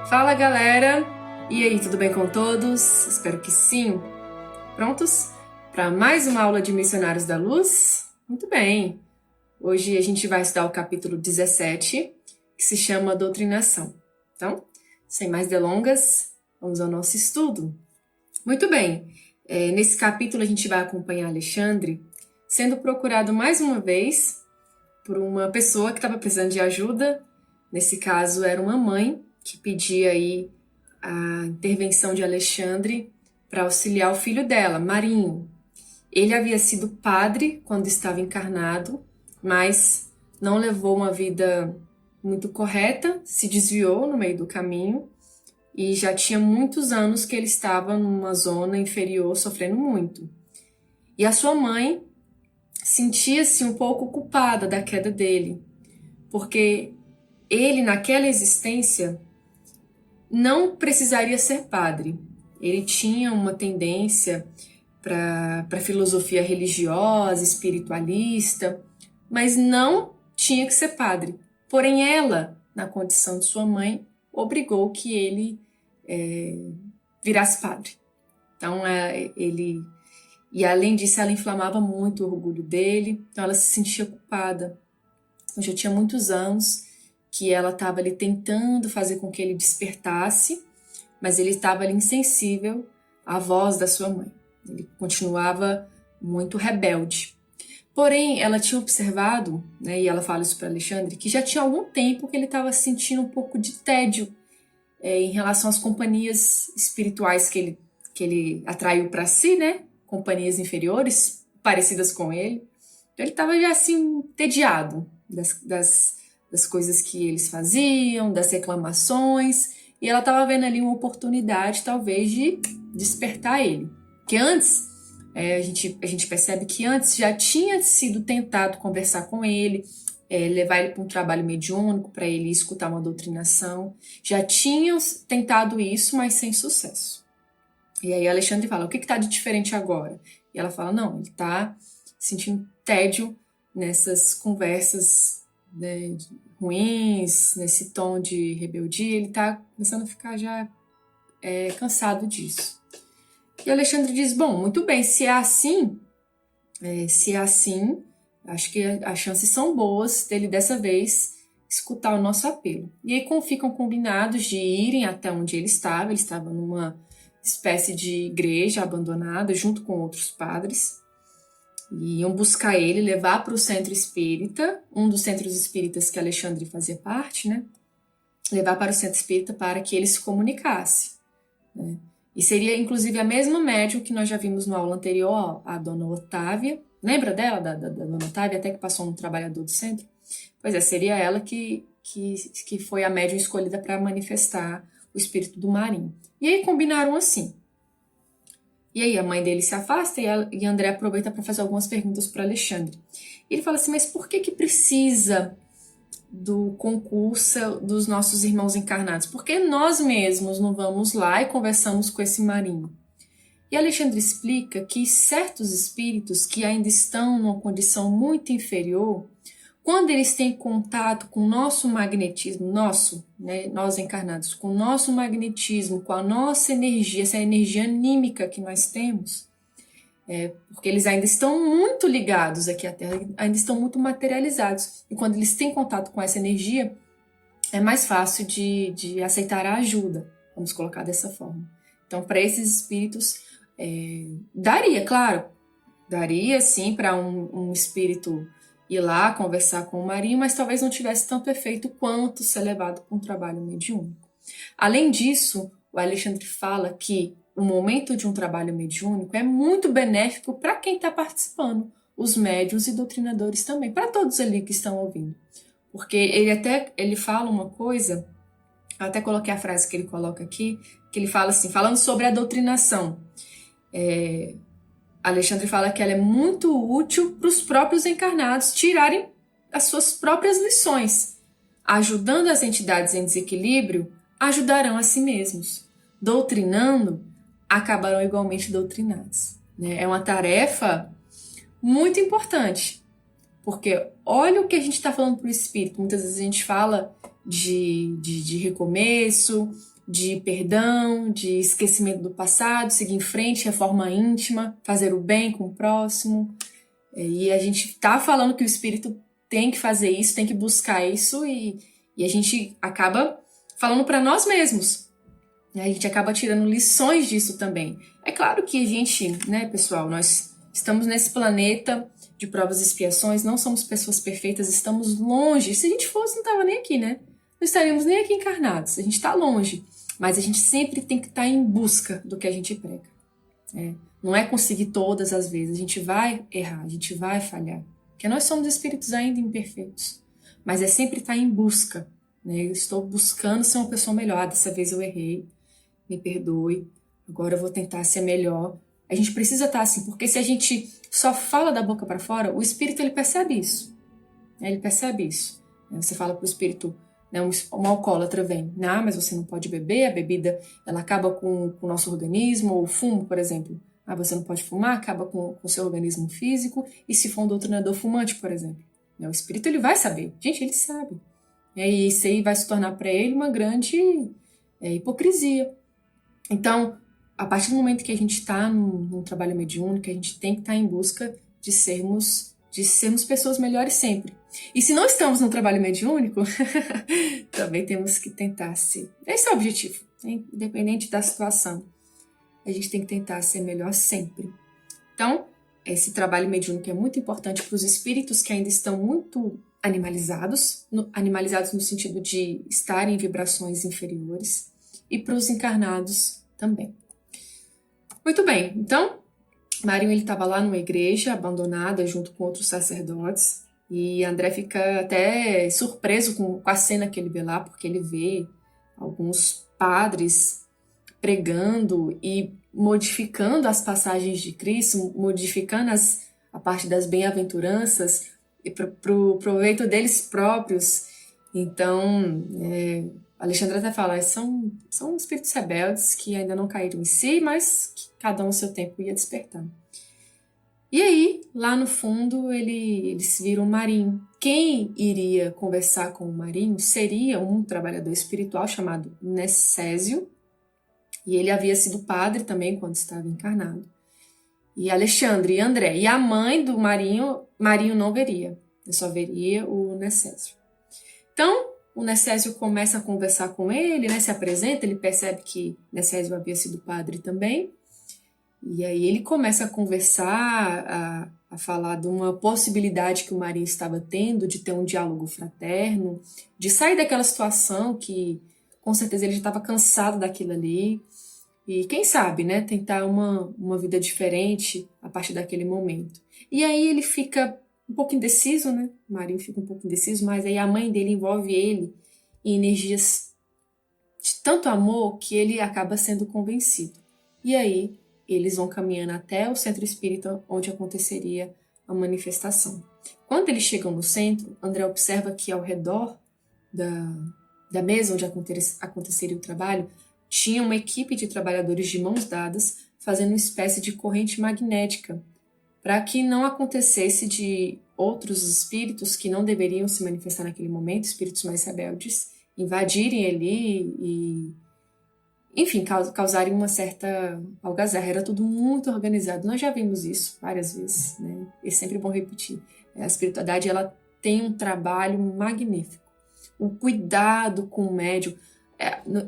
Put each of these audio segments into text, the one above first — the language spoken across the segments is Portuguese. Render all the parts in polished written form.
Fala galera! E aí, tudo bem com todos? Espero que sim. Prontos para mais uma aula de Missionários da Luz? Muito bem! Hoje a gente vai estudar o capítulo 17, que se chama Doutrinação. Então, sem mais delongas, vamos ao nosso estudo. Muito bem, nesse capítulo a gente vai acompanhar Alexandre sendo procurado mais uma vez por uma pessoa que estava precisando de ajuda. Nesse caso, era uma mãe que pedia aí a intervenção de Alexandre para auxiliar o filho dela, Marinho. Ele havia sido padre quando estava encarnado, mas não levou uma vida muito correta, se desviou no meio do caminho e já tinha muitos anos que ele estava numa zona inferior, sofrendo muito. E a sua mãe sentia-se um pouco culpada da queda dele, porque ele, naquela existência, não precisaria ser padre. Ele tinha uma tendência para filosofia religiosa, espiritualista, mas não tinha que ser padre. Porém, ela, na condição de sua mãe, obrigou que ele virasse padre. Então, ele... E além disso, ela inflamava muito o orgulho dele, então ela se sentia culpada. Eu já tinha muitos anos que ela estava ali tentando fazer com que ele despertasse, mas ele estava ali insensível à voz da sua mãe. Ele continuava muito rebelde. Porém, ela tinha observado, né, e ela fala isso para Alexandre, que já tinha algum tempo que ele estava sentindo um pouco de tédio em relação às companhias espirituais que ele atraiu para si, né? Companhias inferiores, parecidas com ele. Então ele estava já assim, entediado das coisas que eles faziam, das reclamações, e ela estava vendo ali uma oportunidade, talvez, de despertar ele. Que antes, a gente percebe que antes já tinha sido tentado conversar com ele, levar ele para um trabalho mediúnico, para ele escutar uma doutrinação. Já tinham tentado isso, mas sem sucesso. E aí Alexandre fala, o que está de diferente agora? E ela fala, não, ele está sentindo tédio nessas conversas, né, ruins, nesse tom de rebeldia, ele está começando a ficar já cansado disso. E Alexandre diz, bom, muito bem, se é assim, acho que as chances são boas dele dessa vez escutar o nosso apelo. E aí ficam combinados de irem até onde ele estava numa espécie de igreja abandonada, junto com outros padres, e iam buscar ele, levar para o centro espírita, um dos centros espíritas que Alexandre fazia parte, né? Levar para o centro espírita para que ele se comunicasse, né? E seria, inclusive, a mesma médium que nós já vimos na aula anterior, a dona Otávia. Lembra dela, da dona Otávia, até que passou um trabalhador do centro? Pois é, seria ela que foi a médium escolhida para manifestar o espírito do Marinho. E aí combinaram assim. E aí a mãe dele se afasta e André aproveita para fazer algumas perguntas para Alexandre. E ele fala assim, mas por que precisa do concurso dos nossos irmãos encarnados? Por que nós mesmos não vamos lá e conversamos com esse Marinho? E Alexandre explica que certos espíritos que ainda estão numa condição muito inferior, quando eles têm contato com o nosso magnetismo, né, nós encarnados, com o nosso magnetismo, com a nossa energia, essa energia anímica que nós temos, porque eles ainda estão muito ligados aqui à Terra, ainda estão muito materializados. E quando eles têm contato com essa energia, é mais fácil de aceitar a ajuda, vamos colocar dessa forma. Então, para esses espíritos, daria sim para um espírito ir lá conversar com o Marinho, mas talvez não tivesse tanto efeito quanto ser levado para um trabalho mediúnico. Além disso, o Alexandre fala que o momento de um trabalho mediúnico é muito benéfico para quem está participando, os médiuns e doutrinadores também, para todos ali que estão ouvindo. Porque ele fala uma coisa, eu até coloquei a frase que ele coloca aqui, que ele fala assim, falando sobre a doutrinação, Alexandre fala que ela é muito útil para os próprios encarnados tirarem as suas próprias lições. Ajudando as entidades em desequilíbrio, ajudarão a si mesmos. Doutrinando, acabarão igualmente doutrinados. É uma tarefa muito importante, porque olha o que a gente está falando para o espírito. Muitas vezes a gente fala de recomeço, de perdão, de esquecimento do passado, seguir em frente, reforma íntima, fazer o bem com o próximo. E a gente tá falando que o Espírito tem que fazer isso, tem que buscar isso, e a gente acaba falando para nós mesmos. A gente acaba tirando lições disso também. É claro que a gente, né, pessoal, nós estamos nesse planeta de provas e expiações, não somos pessoas perfeitas, estamos longe. Se a gente fosse, não estava nem aqui, né? Não estaríamos nem aqui encarnados. A gente está longe. Mas a gente sempre tem que estar em busca do que a gente prega. Não é conseguir todas as vezes. A gente vai errar, a gente vai falhar. Porque nós somos espíritos ainda imperfeitos. Mas é sempre estar em busca. Né? Eu estou buscando ser uma pessoa melhor. Dessa vez eu errei. Me perdoe. Agora eu vou tentar ser melhor. A gente precisa estar assim, porque se a gente só fala da boca para fora, o espírito ele percebe isso. Ele percebe isso. Você fala para o espírito, né, um alcoólatra vem, mas você não pode beber, a bebida ela acaba com o nosso organismo, ou o fumo, por exemplo. Você não pode fumar, acaba com o seu organismo físico, e se for um doutrinador fumante, por exemplo. O espírito ele vai saber. Gente, ele sabe. E isso aí vai se tornar para ele uma grande hipocrisia. Então, a partir do momento que a gente está num trabalho mediúnico, a gente tem que estar em busca de sermos pessoas melhores sempre. E se não estamos no trabalho mediúnico, também temos que tentar ser. Esse é o objetivo, né? Independente da situação. A gente tem que tentar ser melhor sempre. Então, esse trabalho mediúnico é muito importante para os espíritos que ainda estão muito animalizados no sentido de estarem em vibrações inferiores, e para os encarnados também. Muito bem, então, Marinho estava lá numa igreja abandonada junto com outros sacerdotes, e André fica até surpreso com a cena que ele vê lá, porque ele vê alguns padres pregando e modificando as passagens de Cristo, modificando a parte das bem-aventuranças para o proveito deles próprios. Então, Alexandre até fala, são espíritos rebeldes que ainda não caíram em si, mas que cada um ao seu tempo ia despertando. E aí, lá no fundo, eles viram o Marinho. Quem iria conversar com o Marinho seria um trabalhador espiritual chamado Necésio, e ele havia sido padre também quando estava encarnado. E Alexandre e André. E a mãe do Marinho não veria, só veria o Necésio. Então, o Necésio começa a conversar com ele, né, se apresenta, ele percebe que Necésio havia sido padre também, e aí ele começa a conversar, a falar de uma possibilidade que o Marinho estava tendo, de ter um diálogo fraterno, de sair daquela situação que, com certeza, ele já estava cansado daquilo ali, e quem sabe, né, tentar uma vida diferente a partir daquele momento. E aí ele fica um pouco indeciso, né? O Marinho fica um pouco indeciso, mas aí a mãe dele envolve ele em energias de tanto amor que ele acaba sendo convencido. E aí eles vão caminhando até o centro espírita onde aconteceria a manifestação. Quando eles chegam no centro, André observa que ao redor da mesa onde aconteceria o trabalho, tinha uma equipe de trabalhadores de mãos dadas fazendo uma espécie de corrente magnética para que não acontecesse de outros espíritos que não deveriam se manifestar naquele momento, espíritos mais rebeldes, invadirem ali e, enfim, causarem uma certa algazarra. Era tudo muito organizado. Nós já vimos isso várias vezes, né? É sempre bom repetir. A espiritualidade, ela tem um trabalho magnífico. O cuidado com o médium.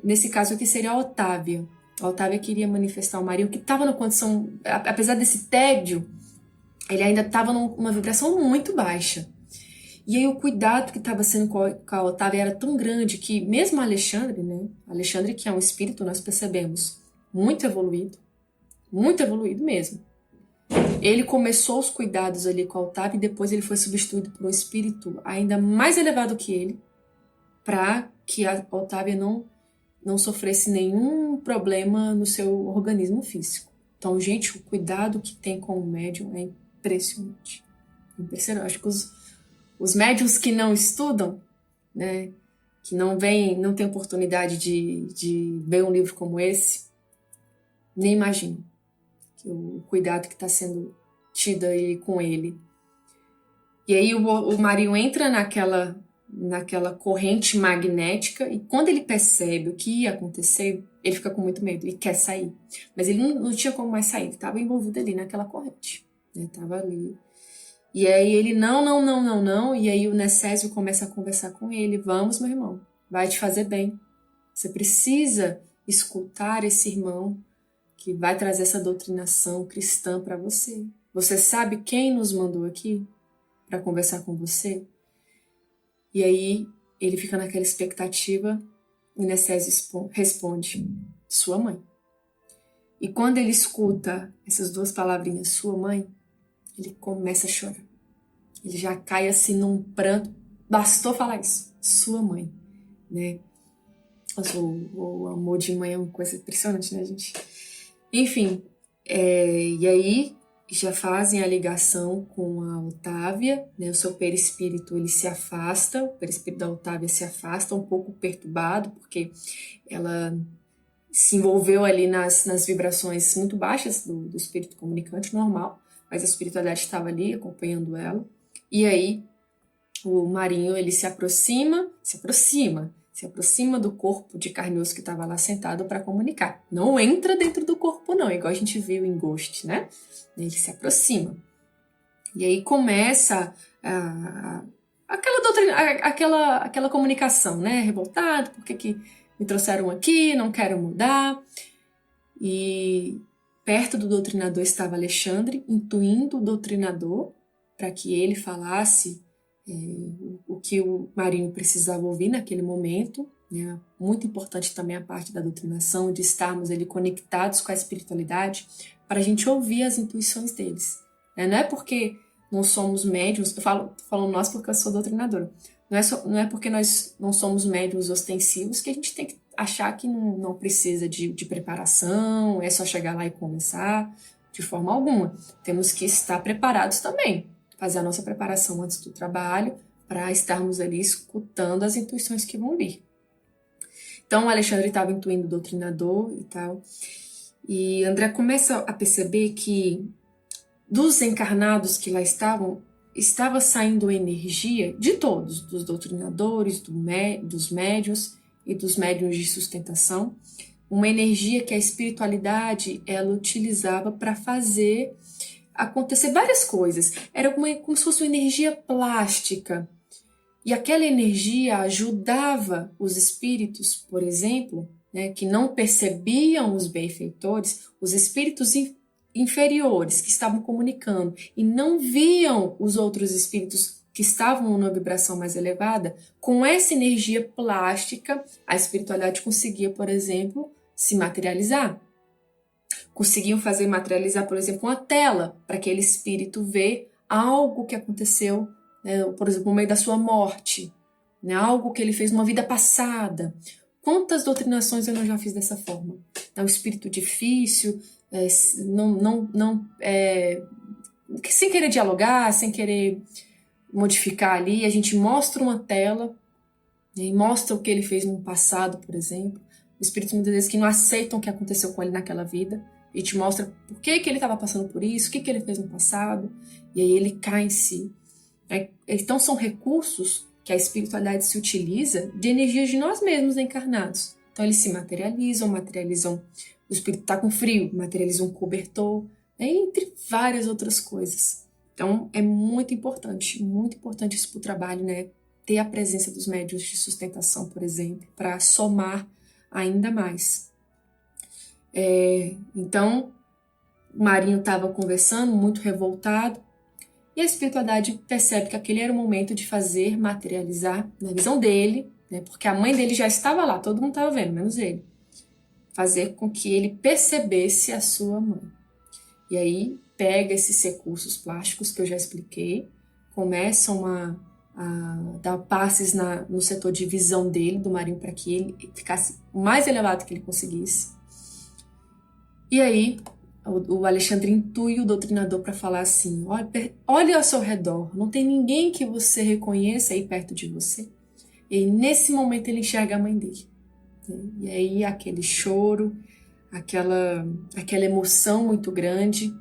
Nesse caso aqui seria a Otávia. A Otávia queria manifestar o Marinho, que estava na condição, apesar desse tédio, ele ainda estava numa vibração muito baixa. E aí o cuidado que estava sendo com a Otávia era tão grande que mesmo Alexandre, né? Alexandre, que é um espírito, nós percebemos, muito evoluído mesmo. Ele começou os cuidados ali com a Otávia e depois ele foi substituído por um espírito ainda mais elevado que ele, para que a Otávia não sofresse nenhum problema no seu organismo físico. Então, gente, o cuidado que tem com o médium é impressionante. Impressionante. Acho que os médiums que não estudam, né, que não têm oportunidade de ver um livro como esse, nem imaginam o cuidado que está sendo tido aí com ele. E aí o Marinho entra naquela corrente magnética, e quando ele percebe o que ia acontecer, ele fica com muito medo e quer sair. Mas ele não tinha como mais sair, ele estava envolvido ali naquela corrente, né? Estava ali. E aí ele, não, e aí o Necésio começa a conversar com ele, vamos, meu irmão, vai te fazer bem. Você precisa escutar esse irmão que vai trazer essa doutrinação cristã para você. Você sabe quem nos mandou aqui para conversar com você? E aí ele fica naquela expectativa e Necésio responde, sua mãe. E quando ele escuta essas duas palavrinhas, sua mãe, ele começa a chorar. Ele já cai assim num pranto. Bastou falar isso, sua mãe, né? O amor de mãe é uma coisa impressionante, né, gente? Enfim, e aí já fazem a ligação com a Otávia, né? O seu perispírito ele se afasta, o perispírito da Otávia se afasta, um pouco perturbado, porque ela se envolveu ali nas vibrações muito baixas do espírito comunicante normal, mas a espiritualidade estava ali acompanhando ela. E aí o Marinho ele se aproxima do corpo de carne e osso que estava lá sentado para comunicar. Não entra dentro do corpo não, igual a gente viu em Ghost, né? Ele se aproxima. E aí começa aquela doutrina, aquela comunicação, né? Revoltado, por que me trouxeram aqui, não quero mudar. E perto do doutrinador estava Alexandre, intuindo o doutrinador para que ele falasse o que o Marinho precisava ouvir naquele momento, né? Muito importante também a parte da doutrinação, de estarmos ali conectados com a espiritualidade, para a gente ouvir as intuições deles. Né? Não é porque não somos médiuns, eu falo nós porque eu sou doutrinadora, não é porque nós não somos médiuns ostensivos que a gente tem que achar que não precisa de preparação, é só chegar lá e conversar, de forma alguma. Temos que estar preparados também, fazer a nossa preparação antes do trabalho, para estarmos ali escutando as intuições que vão vir. Então, o Alexandre estava intuindo o doutrinador e tal, e André começa a perceber que dos encarnados que lá estava saindo energia de todos, dos doutrinadores, dos médiuns e dos médiuns de sustentação, uma energia que a espiritualidade ela utilizava para fazer acontecer várias coisas. Era como se fosse uma energia plástica. E aquela energia ajudava os espíritos, por exemplo, né, que não percebiam os benfeitores, os espíritos inferiores que estavam comunicando e não viam os outros espíritos que estavam numa vibração mais elevada. Com essa energia plástica, a espiritualidade conseguia, por exemplo, se materializar. Conseguiam fazer materializar, por exemplo, uma tela para aquele espírito ver algo que aconteceu, né, por exemplo, no meio da sua morte, né, algo que ele fez numa vida passada. Quantas doutrinações eu não já fiz dessa forma? É um espírito difícil, sem querer dialogar, sem querer modificar ali, a gente mostra uma tela, né, e mostra o que ele fez no passado, por exemplo. Espíritos muitas vezes que não aceitam o que aconteceu com ele naquela vida, e te mostra por que ele estava passando por isso, o que ele fez no passado, e aí ele cai em si. Então são recursos que a espiritualidade se utiliza de energias de nós mesmos encarnados. Então eles se materializam, o espírito está com frio, materializa um cobertor, né, entre várias outras coisas. Então é muito importante isso para o trabalho, né? Ter a presença dos médiuns de sustentação, por exemplo, para somar ainda mais. Então, o Marinho estava conversando, muito revoltado, e a espiritualidade percebe que aquele era o momento de fazer materializar, na visão dele, né, porque a mãe dele já estava lá, todo mundo estava vendo, menos ele, fazer com que ele percebesse a sua mãe. E aí pega esses recursos plásticos que eu já expliquei, começam a dar passes no setor de visão dele, do Marinho, para que ele ficasse o mais elevado que ele conseguisse. E aí o Alexandre intui o doutrinador para falar assim, olhe ao seu redor, não tem ninguém que você reconheça aí perto de você. E aí, nesse momento ele enxerga a mãe dele. E aí aquele choro, aquela emoção muito grande.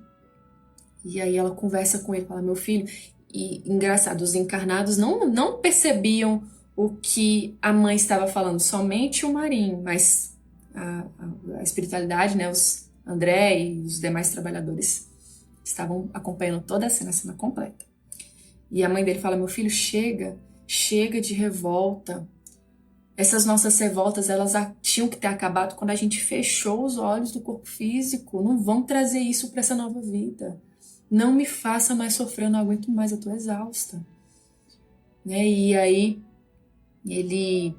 E aí ela conversa com ele, fala, meu filho. E engraçado, os encarnados não percebiam o que a mãe estava falando, somente o Marinho, mas a espiritualidade, né, os André e os demais trabalhadores estavam acompanhando toda a cena completa. E a mãe dele fala: meu filho, chega de revolta. Essas nossas revoltas, elas tinham que ter acabado quando a gente fechou os olhos do corpo físico. Não vão trazer isso para essa nova vida. Não me faça mais sofrer, eu não aguento mais, eu tô exausta. Né? E aí ele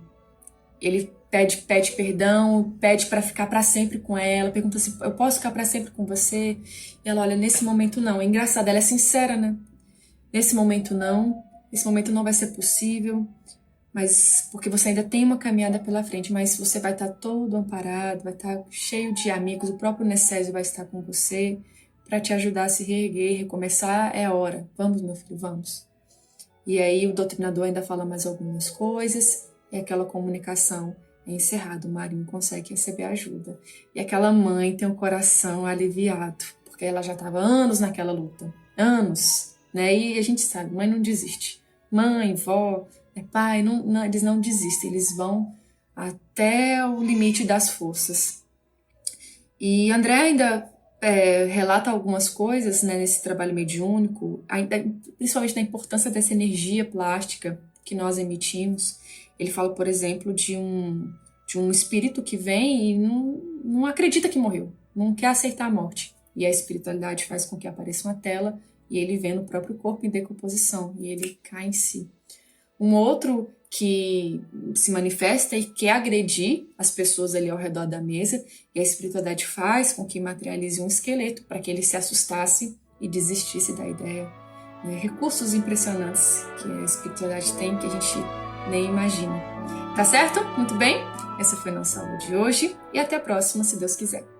pede perdão, pede para ficar para sempre com ela, pergunta se eu posso ficar para sempre com você. E ela: olha, nesse momento não. É engraçado, ela é sincera, né? Nesse momento não vai ser possível, mas porque você ainda tem uma caminhada pela frente, mas você vai estar todo amparado, vai estar cheio de amigos, o próprio Necésio vai estar com você para te ajudar a se reerguer, recomeçar. É a hora. Vamos, meu filho, vamos. E aí o doutrinador ainda fala mais algumas coisas, e aquela comunicação é encerrada, o Marinho consegue receber ajuda. E aquela mãe tem o coração aliviado, porque ela já estava anos naquela luta, anos, né? E a gente sabe, mãe não desiste. Mãe, vó, pai, eles não desistem, eles vão até o limite das forças. E André ainda relata algumas coisas, né, nesse trabalho mediúnico, principalmente da importância dessa energia plástica que nós emitimos. Ele fala, por exemplo, de um espírito que vem e não acredita que morreu, não quer aceitar a morte. E a espiritualidade faz com que apareça uma tela e ele vê no próprio corpo em decomposição e ele cai em si. Um outro que se manifesta e quer agredir as pessoas ali ao redor da mesa, e a espiritualidade faz com que materialize um esqueleto para que ele se assustasse e desistisse da ideia. Recursos impressionantes que a espiritualidade tem que a gente nem imagina. Tá certo? Muito bem? Essa foi a nossa aula de hoje e até a próxima, se Deus quiser.